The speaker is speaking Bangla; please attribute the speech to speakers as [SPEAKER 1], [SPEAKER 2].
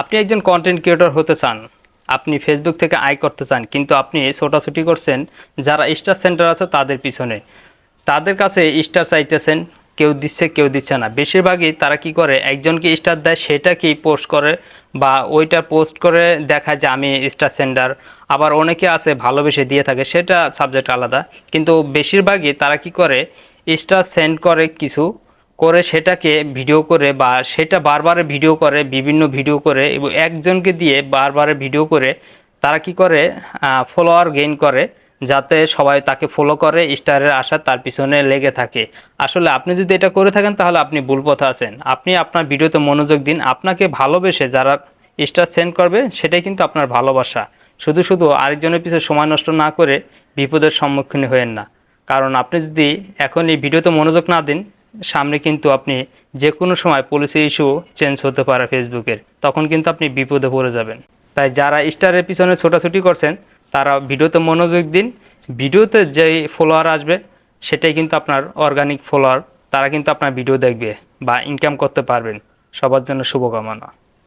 [SPEAKER 1] আপনি একজন কন্টেন্ট ক্রিয়েটর হতে চান, আপনি ফেসবুক থেকে আয় করতে চান, কিন্তু আপনি ছোটাছুটি করছেন যারা স্টার সেন্টার আছে তাদের পিছনে, তাদের কাছে স্টার চাইতেছেন, কেউ দিচ্ছে কেউ দিচ্ছে না। বেশিরভাগই তারা কি করে, একজনকে স্টার দেয় সেটাকেই পোস্ট করে বা ওইটা পোস্ট করে দেখায় যে আমি স্টার সেন্টার। আবার অনেকে আছে ভালোবেসে দিয়ে থাকে, সেটা সাবজেক্ট আলাদা। কিন্তু বেশিরভাগই তারা কি করে, স্টার সেন্ড করে কিছু, করে সেটাকে ভিডিও করে বা সেটা বারবার ভিডিও করে, বিভিন্ন ভিডিও করে এবং একজনকে দিয়ে বারবার ভিডিও করে তারা কি করে, ফলোয়ার গেইন করে, যাতে সবাই তাকে ফলো করে, স্টারের আশা তার পিছনে লেগে থাকে। আসলে আপনি যদি এটা করে থাকেন তাহলে আপনি ভুল পথে আছেন। আপনি আপনার ভিডিওতে মনোযোগ দিন, আপনাকে ভালোবেসে যারা স্টার সেন্ড করবে সেটাই কিন্তু আপনার ভালোবাসা। শুধু শুধু আরেকজনের পিছনে সময় নষ্ট না করে বিপদের সম্মুখীন হয়েন না। কারণ আপনি যদি এখন এই ভিডিওতে মনোযোগ না দিন, সামনে কিন্তু আপনি যে কোনো সময় পলিসি ইস্যু চেঞ্জ হতে পারে ফেসবুকের, তখন কিন্তু আপনি বিপদে পড়ে যাবেন। তাই যারা স্টারের পিছনে ছোটাছুটি করছেন তারা ভিডিওতে মনোযোগ দিন। ভিডিওতে যেই ফলোয়ার আসবে সেটাই কিন্তু আপনার অর্গানিক ফলোয়ার, তারা কিন্তু আপনার ভিডিও দেখবে বা ইনকাম করতে পারবেন। সবার জন্য শুভকামনা।